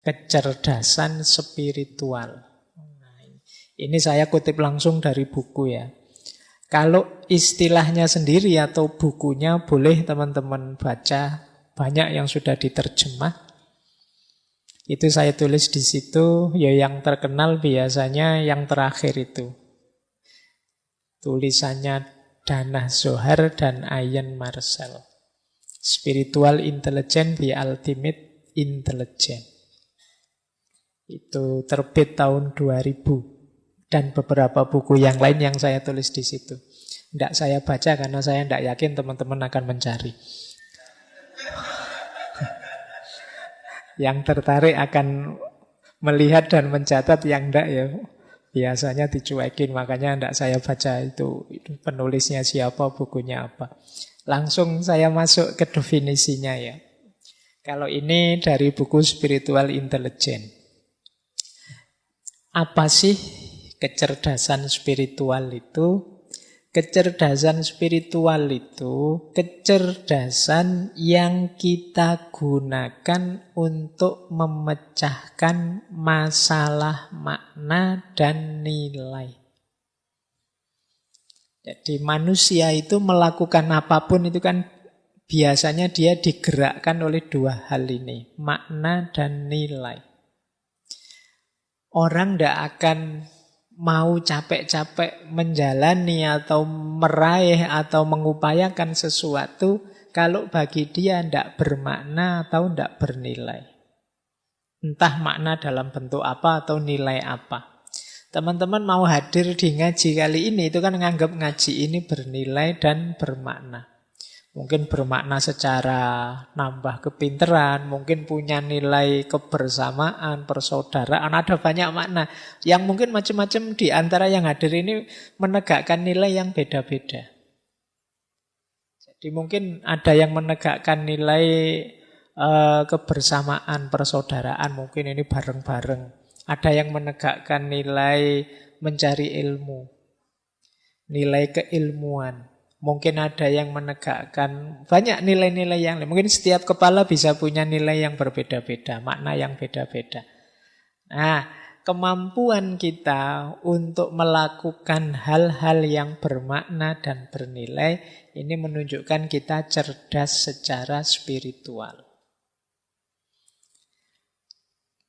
Kecerdasan spiritual. Nah, ini saya kutip langsung dari buku ya. Kalau istilahnya sendiri atau bukunya boleh teman-teman baca, banyak yang sudah diterjemah. Itu saya tulis di situ, ya yang terkenal biasanya yang terakhir itu. Tulisannya Dana Zohar dan Ian Marcel. Spiritual Intelligence, the Ultimate Intelligence. Itu terbit tahun 2000. Dan beberapa buku yang lain yang saya tulis di situ. Tidak saya baca karena saya tidak yakin teman-teman akan mencari. Yang tertarik akan melihat dan mencatat, yang tidak ya biasanya dicuekin. Makanya tidak saya baca itu penulisnya siapa, bukunya apa. Langsung saya masuk ke definisinya ya. Kalau ini dari buku Spiritual Intelligence. Apa sih kecerdasan spiritual itu? Kecerdasan spiritual itu kecerdasan yang kita gunakan untuk memecahkan masalah makna dan nilai. Jadi manusia itu melakukan apapun itu kan biasanya dia digerakkan oleh dua hal ini, makna dan nilai. Orang tidak akan mau capek-capek menjalani atau meraih atau mengupayakan sesuatu kalau bagi dia tidak bermakna atau tidak bernilai. Entah makna dalam bentuk apa atau nilai apa. Teman-teman mau hadir di ngaji kali ini itu kan menganggap ngaji ini bernilai dan bermakna. Mungkin bermakna secara nambah kepinteran, mungkin punya nilai kebersamaan, persaudaraan, ada banyak makna. Yang mungkin macam-macam di antara yang hadir ini menegakkan nilai yang beda-beda. Jadi mungkin ada yang menegakkan nilai kebersamaan, persaudaraan, mungkin ini bareng-bareng. Ada yang menegakkan nilai mencari ilmu, nilai keilmuan. Mungkin ada yang menegakkan banyak nilai-nilai yang lain. Mungkin setiap kepala bisa punya nilai yang berbeda-beda, makna yang beda-beda. Nah, kemampuan kita untuk melakukan hal-hal yang bermakna dan bernilai, ini menunjukkan kita cerdas secara spiritual.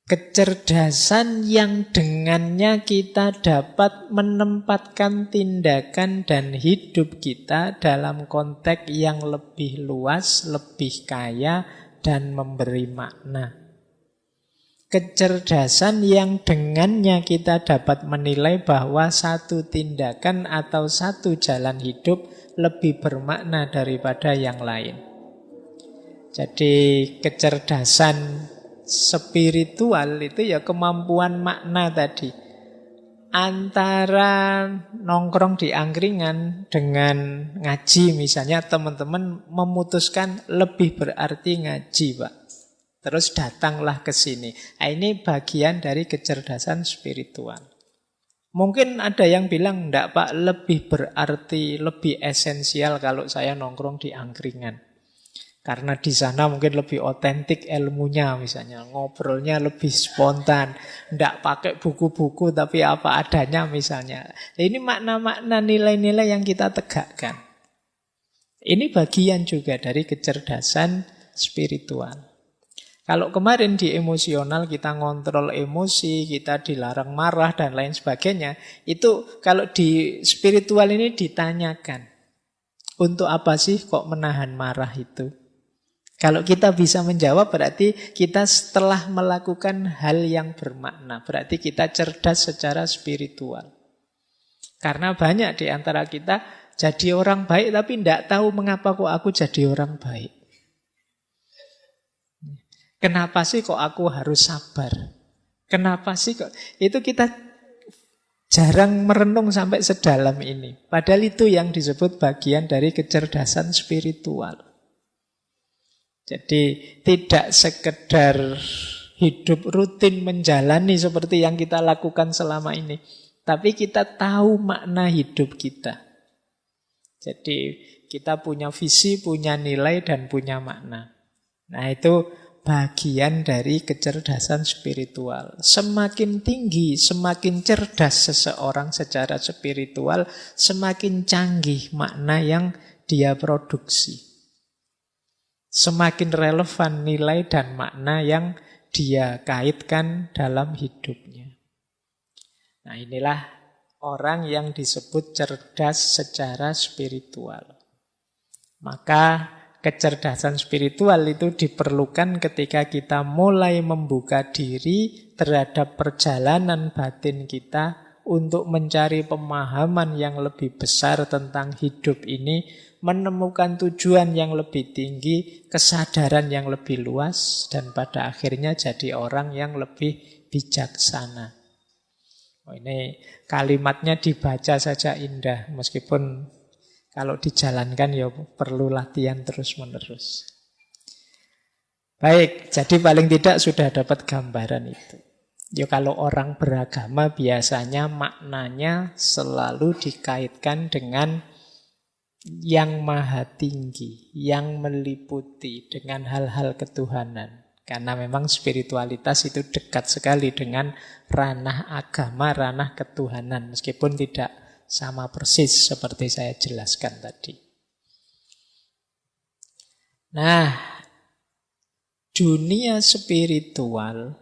Kecerdasan yang dengannya kita dapat menempatkan tindakan dan hidup kita dalam konteks yang lebih luas, lebih kaya, dan memberi makna. Kecerdasan yang dengannya kita dapat menilai bahwa satu tindakan atau satu jalan hidup lebih bermakna daripada yang lain. Jadi kecerdasan spiritual itu ya kemampuan makna tadi. Antara nongkrong di angkringan dengan ngaji misalnya, teman-teman memutuskan lebih berarti ngaji, Pak. Terus datanglah ke sini. Nah, ini bagian dari kecerdasan spiritual. Mungkin ada yang bilang, enggak Pak, lebih berarti, lebih esensial kalau saya nongkrong di angkringan. Karena di sana mungkin lebih otentik ilmunya misalnya. Ngobrolnya lebih spontan. Tidak pakai buku-buku tapi apa adanya misalnya. Ini makna-makna nilai-nilai yang kita tegakkan. Ini bagian juga dari kecerdasan spiritual. Kalau kemarin di emosional kita ngontrol emosi, kita dilarang marah dan lain sebagainya. Itu kalau di spiritual ini ditanyakan. Untuk apa sih kok menahan marah itu? Kalau kita bisa menjawab berarti kita setelah melakukan hal yang bermakna. Berarti kita cerdas secara spiritual. Karena banyak di antara kita jadi orang baik tapi tidak tahu mengapa kok aku jadi orang baik. Kenapa sih kok aku harus sabar? Kenapa sih kok? Itu kita jarang merenung sampai sedalam ini. Padahal itu yang disebut bagian dari kecerdasan spiritual. Jadi tidak sekedar hidup rutin menjalani seperti yang kita lakukan selama ini. Tapi kita tahu makna hidup kita. Jadi kita punya visi, punya nilai, dan punya makna. Nah itu bagian dari kecerdasan spiritual. Semakin tinggi, semakin cerdas seseorang secara spiritual, semakin canggih makna yang dia produksi. Semakin relevan nilai dan makna yang dia kaitkan dalam hidupnya. Nah, inilah orang yang disebut cerdas secara spiritual. Maka kecerdasan spiritual itu diperlukan ketika kita mulai membuka diri terhadap perjalanan batin kita untuk mencari pemahaman yang lebih besar tentang hidup ini, menemukan tujuan yang lebih tinggi, kesadaran yang lebih luas, dan pada akhirnya jadi orang yang lebih bijaksana. Oh, ini kalimatnya dibaca saja indah, meskipun kalau dijalankan ya perlu latihan terus-menerus. Baik, jadi paling tidak sudah dapat gambaran itu. Ya kalau orang beragama biasanya maknanya selalu dikaitkan dengan yang maha tinggi, yang meliputi dengan hal-hal ketuhanan. Karena memang spiritualitas itu dekat sekali dengan ranah agama, ranah ketuhanan. Meskipun tidak sama persis seperti saya jelaskan tadi. Nah, dunia spiritual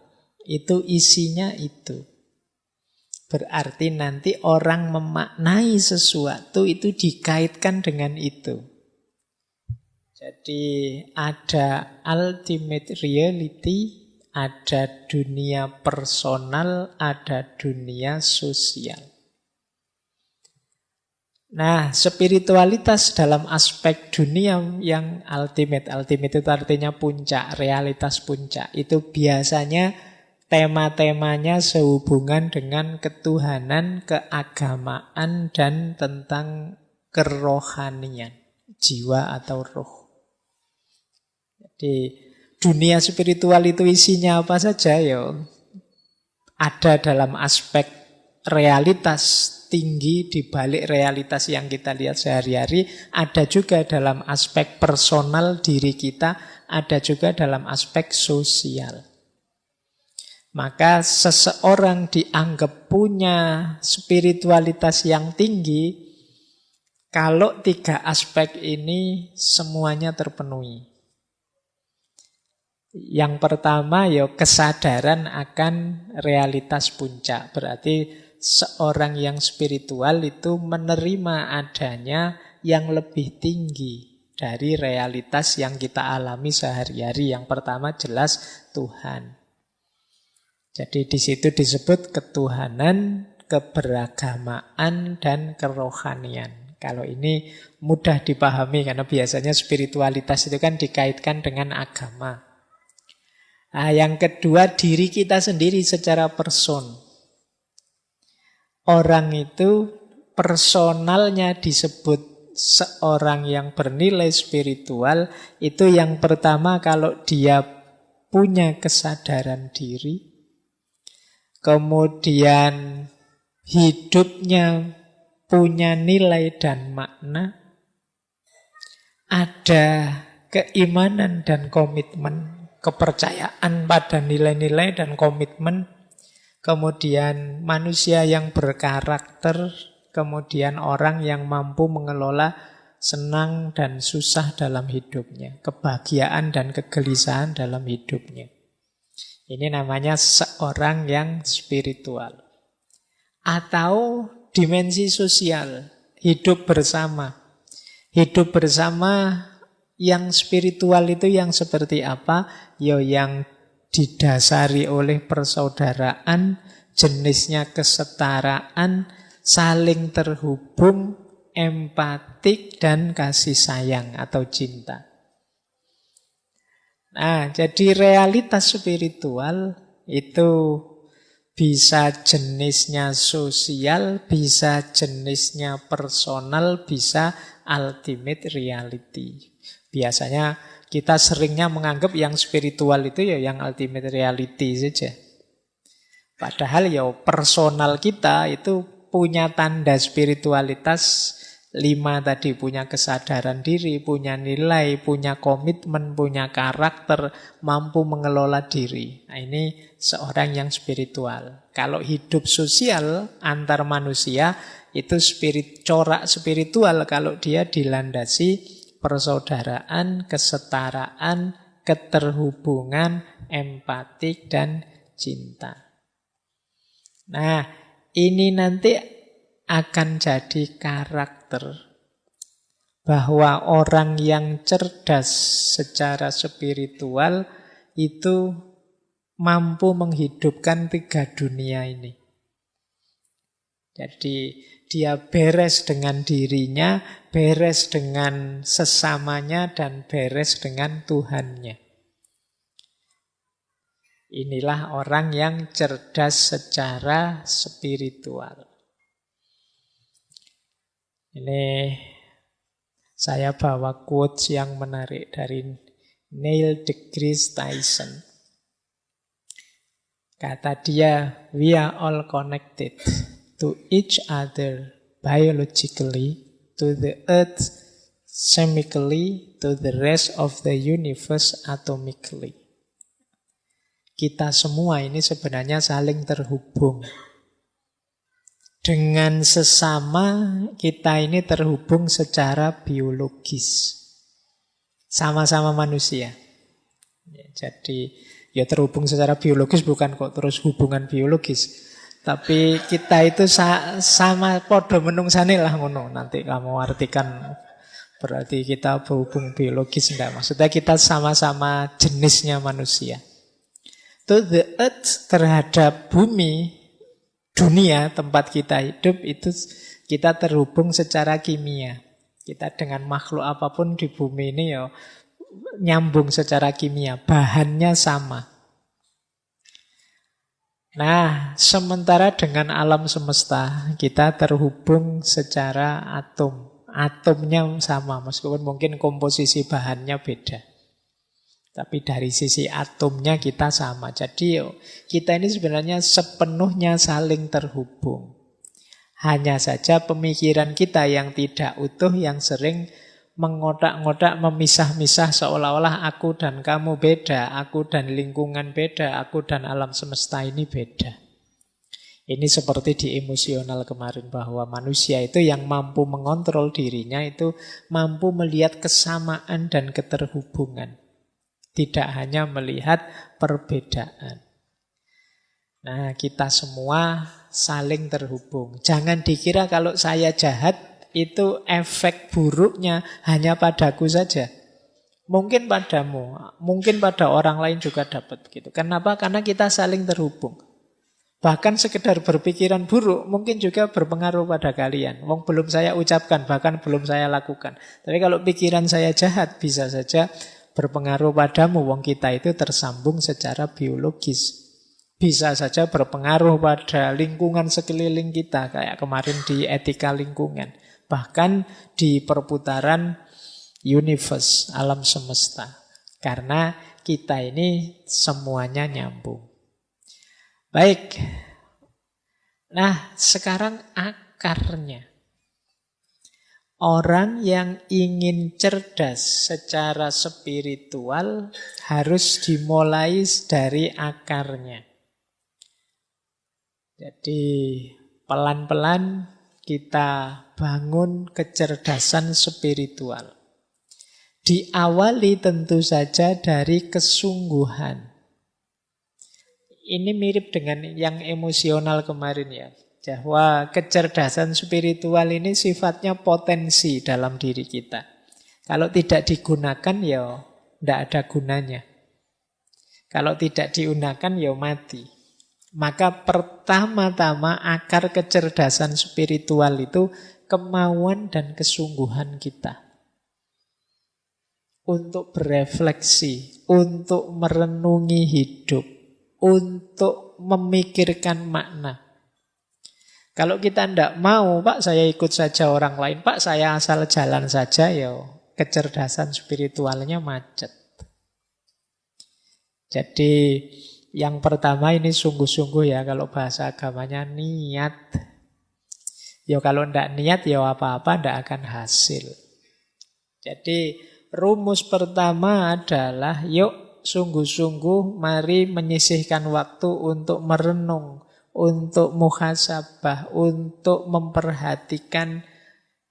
itu isinya itu. Berarti nanti orang memaknai sesuatu itu dikaitkan dengan itu. Jadi ada ultimate reality, ada dunia personal, ada dunia sosial. Nah, spiritualitas dalam aspek dunia yang ultimate itu artinya puncak, realitas puncak. Itu biasanya tema-temanya sehubungan dengan ketuhanan, keagamaan, dan tentang kerohanian, jiwa atau roh. Jadi dunia spiritual itu isinya apa saja ya? Ada dalam aspek realitas tinggi di balik realitas yang kita lihat sehari-hari, ada juga dalam aspek personal diri kita, ada juga dalam aspek sosial. Maka seseorang dianggap punya spiritualitas yang tinggi kalau tiga aspek ini semuanya terpenuhi. Yang pertama ya kesadaran akan realitas puncak. Berarti seorang yang spiritual itu menerima adanya yang lebih tinggi dari realitas yang kita alami sehari-hari. Yang pertama jelas Tuhan. Jadi di situ disebut ketuhanan, keberagamaan, dan kerohanian. Kalau ini mudah dipahami karena biasanya spiritualitas itu kan dikaitkan dengan agama. Nah, yang kedua diri kita sendiri secara person. Orang itu personalnya disebut seorang yang bernilai spiritual. Itu yang pertama kalau dia punya kesadaran diri. Kemudian hidupnya punya nilai dan makna. Ada keimanan dan komitmen. Kepercayaan pada nilai-nilai dan komitmen. Kemudian manusia yang berkarakter. Kemudian orang yang mampu mengelola senang dan susah dalam hidupnya. Kebahagiaan dan kegelisahan dalam hidupnya. Ini namanya seorang yang spiritual. Atau dimensi sosial. Hidup bersama. Hidup bersama yang spiritual itu yang seperti apa? Ya yang didasari oleh persaudaraan, jenisnya kesetaraan, saling terhubung, empatik, dan kasih sayang atau cinta. Nah, jadi realitas spiritual itu bisa jenisnya sosial, bisa jenisnya personal, bisa ultimate reality. Biasanya kita seringnya menganggap yang spiritual itu ya yang ultimate reality saja. Padahal ya personal kita itu punya tanda spiritualitas 5 tadi punya kesadaran diri, punya nilai, punya komitmen, punya karakter, mampu mengelola diri. Nah, ini seorang yang spiritual. Kalau hidup sosial antar manusia, itu corak spiritual kalau dia dilandasi persaudaraan, kesetaraan, keterhubungan, empatik, dan cinta. Nah, ini nanti akan jadi karakter bahwa orang yang cerdas secara spiritual itu mampu menghidupkan 3 dunia ini. Jadi dia beres dengan dirinya, beres dengan sesamanya, dan beres dengan Tuhannya. Inilah orang yang cerdas secara spiritual. Ini saya bawa quotes yang menarik dari Neil deGrasse Tyson. Kata dia, "We are all connected to each other biologically, to the earth chemically, to the rest of the universe atomically." Kita semua ini sebenarnya saling terhubung. Dengan sesama kita ini terhubung secara biologis. Sama-sama manusia. Ya, jadi ya terhubung secara biologis bukan kok terus hubungan biologis. Tapi kita itu sama podo menungsane lah ngono. Nanti kamu artikan berarti kita berhubung biologis enggak. Maksudnya kita sama-sama jenisnya manusia. To the earth, terhadap bumi, dunia tempat kita hidup, itu kita terhubung secara kimia. Kita dengan makhluk apapun di bumi ini ya nyambung secara kimia, bahannya sama. Nah, sementara dengan alam semesta kita terhubung secara atom. Atomnya sama, meskipun mungkin komposisi bahannya beda. Tapi dari sisi atomnya kita sama. Jadi kita ini sebenarnya sepenuhnya saling terhubung. Hanya saja pemikiran kita yang tidak utuh, yang sering mengotak-ngotak, memisah-misah seolah-olah aku dan kamu beda, aku dan lingkungan beda, aku dan alam semesta ini beda. Ini seperti di emosional kemarin, bahwa manusia itu yang mampu mengontrol dirinya itu mampu melihat kesamaan dan keterhubungan. Tidak hanya melihat perbedaan. Nah, kita semua saling terhubung. Jangan dikira kalau saya jahat, itu efek buruknya hanya padaku saja. Mungkin padamu, mungkin pada orang lain juga dapat begitu. Kenapa? Karena kita saling terhubung. Bahkan sekedar berpikiran buruk mungkin juga berpengaruh pada kalian. Wong belum saya ucapkan, bahkan belum saya lakukan. Tapi kalau pikiran saya jahat, bisa saja berpengaruh padamu. Wong kita itu tersambung secara biologis. Bisa saja berpengaruh pada lingkungan sekeliling kita, kayak kemarin di etika lingkungan. Bahkan di perputaran universe, alam semesta. Karena kita ini semuanya nyambung. Baik. Nah, sekarang akarnya. Orang yang ingin cerdas secara spiritual harus dimulai dari akarnya. Jadi pelan-pelan kita bangun kecerdasan spiritual. Diawali tentu saja dari kesungguhan. Ini mirip dengan yang emosional kemarin ya. Bahwa kecerdasan spiritual ini sifatnya potensi dalam diri kita. Kalau tidak digunakan ya tidak ada gunanya. Kalau tidak digunakan ya mati. Maka pertama-tama akar kecerdasan spiritual itu kemauan dan kesungguhan kita. Untuk berefleksi, untuk merenungi hidup, untuk memikirkan makna. Kalau kita tidak mau, Pak saya ikut saja orang lain, Pak saya asal jalan saja, ya kecerdasan spiritualnya macet. Jadi yang pertama ini sungguh-sungguh ya, kalau bahasa agamanya niat. Ya kalau ndak niat ya apa-apa ndak akan hasil. Jadi rumus pertama adalah yuk sungguh-sungguh mari menyisihkan waktu untuk merenung, untuk muhasabah, untuk memperhatikan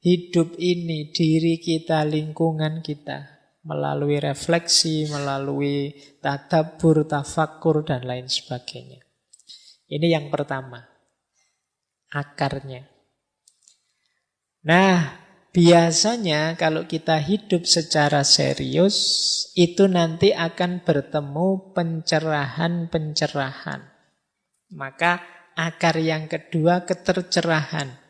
hidup ini, diri kita, lingkungan kita. Melalui refleksi, melalui tadabbur, tafakkur, dan lain sebagainya. Ini yang pertama, akarnya. Nah, biasanya kalau kita hidup secara serius, itu nanti akan bertemu pencerahan-pencerahan. Maka akar yang kedua, ketercerahan.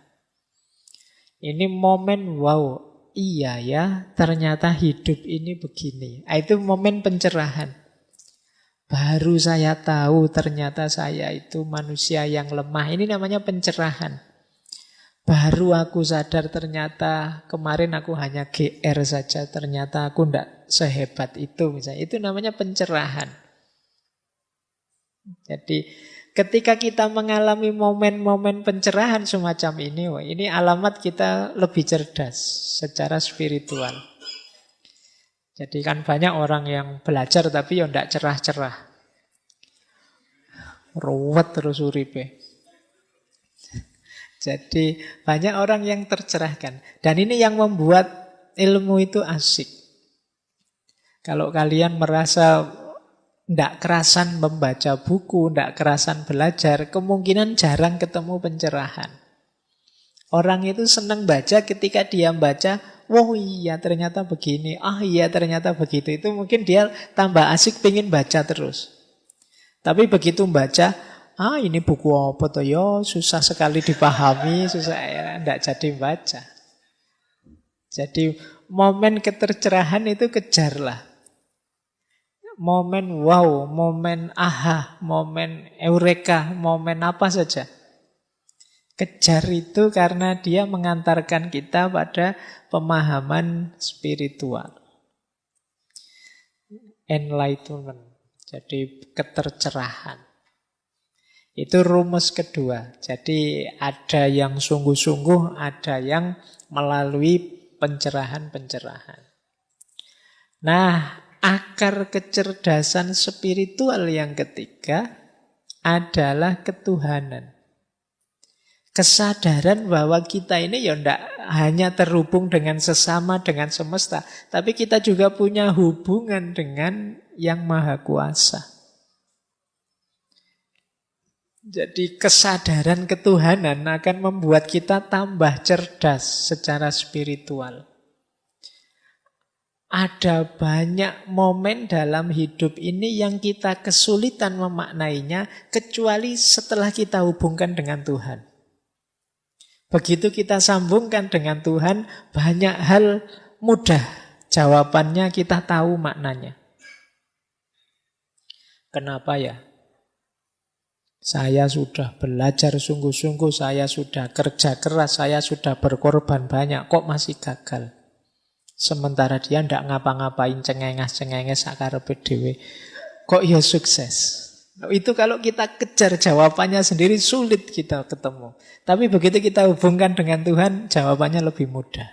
Ini momen, wow, iya ya, ternyata hidup ini begini. Itu momen pencerahan. Baru saya tahu ternyata saya itu manusia yang lemah. Ini namanya pencerahan. Baru aku sadar ternyata kemarin aku hanya GR saja. Ternyata aku tidak sehebat itu misalnya. Itu namanya pencerahan. Jadi ketika kita mengalami momen-momen pencerahan semacam ini alamat kita lebih cerdas secara spiritual. Jadi kan banyak orang yang belajar tapi ya tidak cerah-cerah. Ruwet terus uripe. Jadi banyak orang yang tercerahkan. Dan ini yang membuat ilmu itu asik. Kalau kalian merasa tidak kerasan membaca buku, tidak kerasan belajar, kemungkinan jarang ketemu pencerahan. Orang itu senang baca ketika dia baca, oh iya ternyata begini, iya ternyata begitu. Itu mungkin dia tambah asik pengen baca terus. Tapi begitu baca, ini buku apa toh ya, susah sekali dipahami, susah ya, tidak jadi baca. Jadi momen ketercerahan itu kejarlah. Momen wow, momen aha, momen eureka, momen apa saja. Kejar itu karena dia mengantarkan kita pada pemahaman spiritual. Enlightenment. Jadi ketercerahan. Itu rumus kedua. Jadi ada yang sungguh-sungguh, ada yang melalui pencerahan-pencerahan. Nah, akar kecerdasan spiritual yang ketiga adalah ketuhanan. Kesadaran bahwa kita ini ya tidak hanya terhubung dengan sesama, dengan semesta, tapi kita juga punya hubungan dengan Yang Maha Kuasa. Jadi kesadaran ketuhanan akan membuat kita tambah cerdas secara spiritual. Ada banyak momen dalam hidup ini yang kita kesulitan memaknainya kecuali setelah kita hubungkan dengan Tuhan. Begitu kita sambungkan dengan Tuhan, banyak hal mudah jawabannya, kita tahu maknanya. Kenapa ya? Saya sudah belajar sungguh-sungguh, saya sudah kerja keras, saya sudah berkorban banyak, kok masih gagal? Sementara dia tidak ngapa-ngapain, cengenges-cengenges akarepe dhewe. Kok ya sukses? Itu kalau kita kejar jawabannya sendiri sulit kita ketemu. Tapi begitu kita hubungkan dengan Tuhan, jawabannya lebih mudah.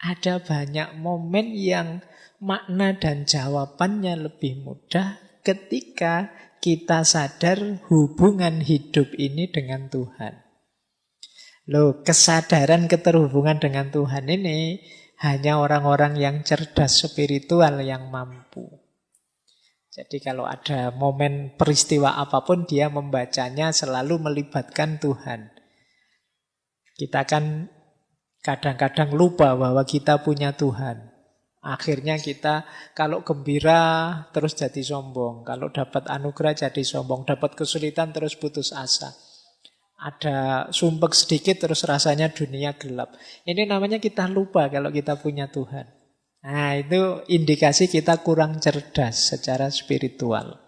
Ada banyak momen yang makna dan jawabannya lebih mudah ketika kita sadar hubungan hidup ini dengan Tuhan. Loh, kesadaran keterhubungan dengan Tuhan ini hanya orang-orang yang cerdas spiritual yang mampu. Jadi kalau ada momen peristiwa apapun, dia membacanya selalu melibatkan Tuhan. Kita kan kadang-kadang lupa bahwa kita punya Tuhan. Akhirnya kita kalau gembira terus jadi sombong. Kalau dapat anugerah jadi sombong. Dapat kesulitan terus putus asa. Ada sumpek sedikit terus rasanya dunia gelap. Ini namanya kita lupa kalau kita punya Tuhan. Nah, itu indikasi kita kurang cerdas secara spiritual.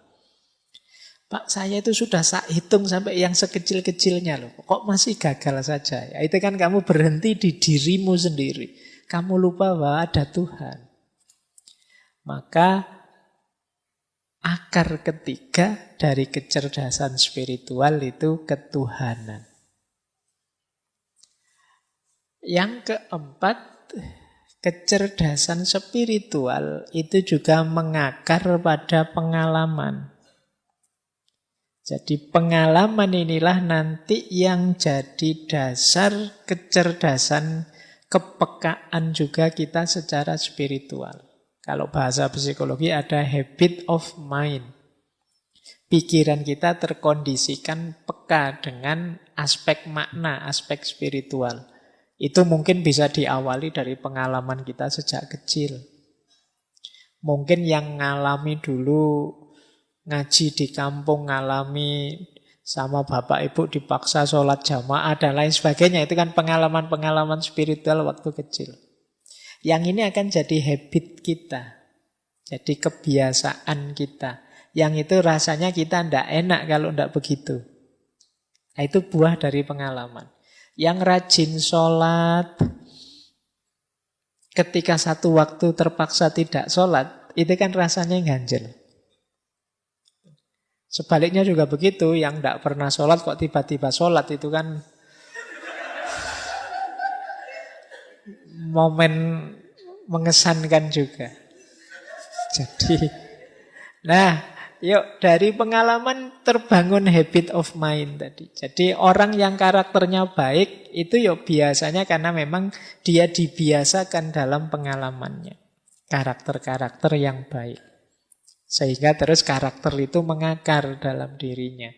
Pak, saya itu sudah hitung sampai yang sekecil-kecilnya loh. Kok masih gagal saja? Ya, itu kan kamu berhenti di dirimu sendiri. Kamu lupa bahwa ada Tuhan. Maka akar ketiga dari kecerdasan spiritual itu ketuhanan. Yang keempat, kecerdasan spiritual itu juga mengakar pada pengalaman. Jadi pengalaman inilah nanti yang jadi dasar kecerdasan, kepekaan juga kita secara spiritual. Kalau bahasa psikologi ada habit of mind. Pikiran kita terkondisikan peka dengan aspek makna, aspek spiritual. Itu mungkin bisa diawali dari pengalaman kita sejak kecil. Mungkin yang ngalami dulu ngaji di kampung, ngalami sama bapak ibu dipaksa sholat jamaah dan lain sebagainya. Itu kan pengalaman-pengalaman spiritual waktu kecil. Yang ini akan jadi habit kita. Jadi kebiasaan kita. Yang itu rasanya kita tidak enak kalau tidak begitu. Nah, itu buah dari pengalaman. Yang rajin sholat, ketika satu waktu terpaksa tidak sholat, itu kan rasanya ganjel. Sebaliknya juga begitu, yang tidak pernah sholat kok tiba-tiba sholat, itu kan momen mengesankan juga. Jadi, nah, yuk dari pengalaman terbangun habit of mind tadi. Jadi orang yang karakternya baik itu yuk biasanya karena memang dia dibiasakan dalam pengalamannya. Karakter-karakter yang baik. Sehingga terus karakter itu mengakar dalam dirinya.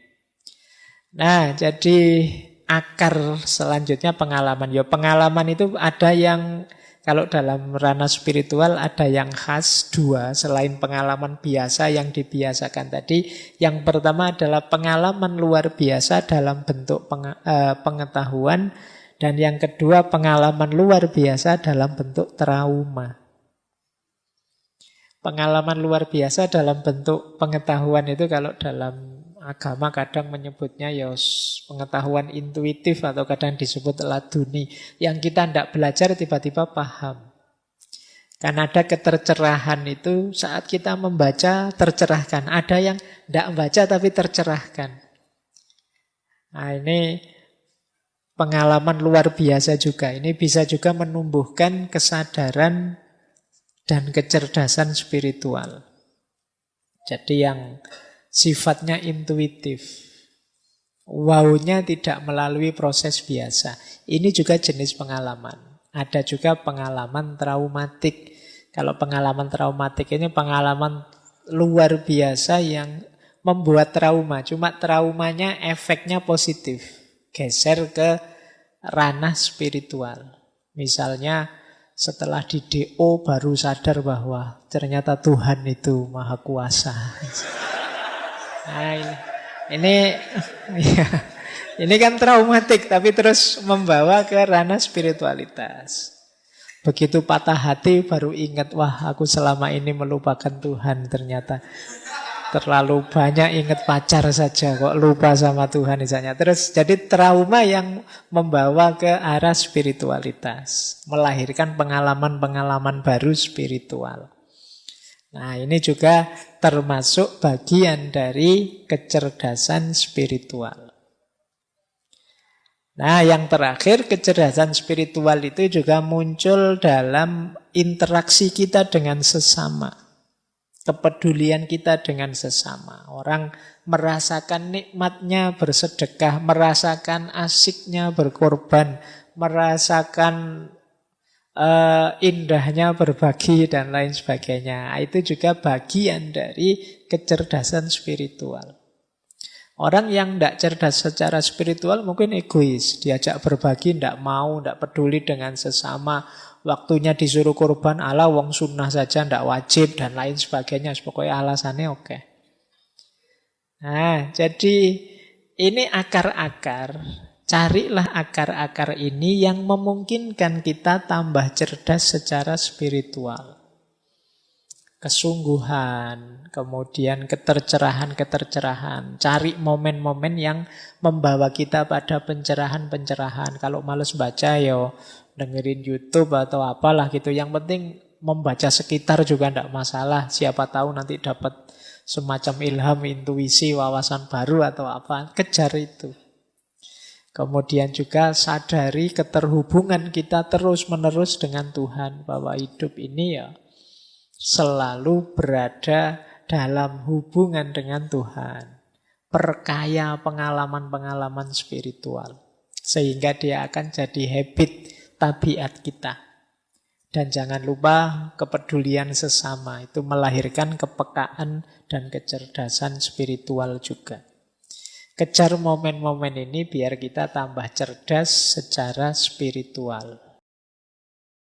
Nah, jadi akar selanjutnya pengalaman. Ya, pengalaman itu ada yang, kalau dalam ranah spiritual ada yang khas dua, selain pengalaman biasa yang dibiasakan tadi. Yang pertama adalah pengalaman luar biasa dalam bentuk pengetahuan. Dan yang kedua pengalaman luar biasa dalam bentuk trauma. Pengalaman luar biasa dalam bentuk pengetahuan itu kalau dalam agama kadang menyebutnya ya pengetahuan intuitif atau kadang disebut laduni. Yang kita tidak belajar tiba-tiba paham. Kan ada ketercerahan itu saat kita membaca tercerahkan. Ada yang tidak membaca tapi tercerahkan. Nah ini pengalaman luar biasa juga. Ini bisa juga menumbuhkan kesadaran dan kecerdasan spiritual. Jadi yang sifatnya intuitif. Wow-nya tidak melalui proses biasa. Ini juga jenis pengalaman. Ada juga pengalaman traumatik. Kalau pengalaman traumatik ini pengalaman luar biasa yang membuat trauma. Cuma traumanya efeknya positif. Geser ke ranah spiritual. Misalnya setelah di DO baru sadar bahwa ternyata Tuhan itu maha kuasa. Nah, ini kan traumatik tapi terus membawa ke ranah spiritualitas. Begitu patah hati baru ingat, wah aku selama ini melupakan Tuhan ternyata. Terlalu banyak ingat pacar saja kok lupa sama Tuhan misalnya. Terus jadi trauma yang membawa ke arah spiritualitas. Melahirkan pengalaman-pengalaman baru spiritual. Nah ini juga termasuk bagian dari kecerdasan spiritual. Nah yang terakhir kecerdasan spiritual itu juga muncul dalam interaksi kita dengan sesama. Kepedulian kita dengan sesama. Orang merasakan nikmatnya bersedekah, merasakan asiknya berkorban, merasakan indahnya berbagi dan lain sebagainya. Itu juga bagian dari kecerdasan spiritual. Orang yang tidak cerdas secara spiritual mungkin egois. Diajak berbagi tidak mau, tidak peduli dengan sesama. Waktunya disuruh kurban, ala wong sunnah saja tidak wajib dan lain sebagainya. Pokoknya alasannya oke. Nah, jadi ini akar-akar. Carilah akar-akar ini yang memungkinkan kita tambah cerdas secara spiritual. Kesungguhan, kemudian ketercerahan. Cari momen-momen yang membawa kita pada pencerahan-pencerahan. Kalau males baca ya dengerin YouTube atau apalah gitu. Yang penting membaca sekitar juga tidak masalah. Siapa tahu nanti dapat semacam ilham, intuisi, wawasan baru atau apa. Kejar itu. Kemudian juga sadari keterhubungan kita terus-menerus dengan Tuhan. Bahwa hidup ini ya selalu berada dalam hubungan dengan Tuhan. Perkaya pengalaman-pengalaman spiritual. Sehingga dia akan jadi habit, tabiat kita. Dan jangan lupa kepedulian sesama. Itu melahirkan kepekaan dan kecerdasan spiritual juga. Kejar momen-momen ini biar kita tambah cerdas secara spiritual.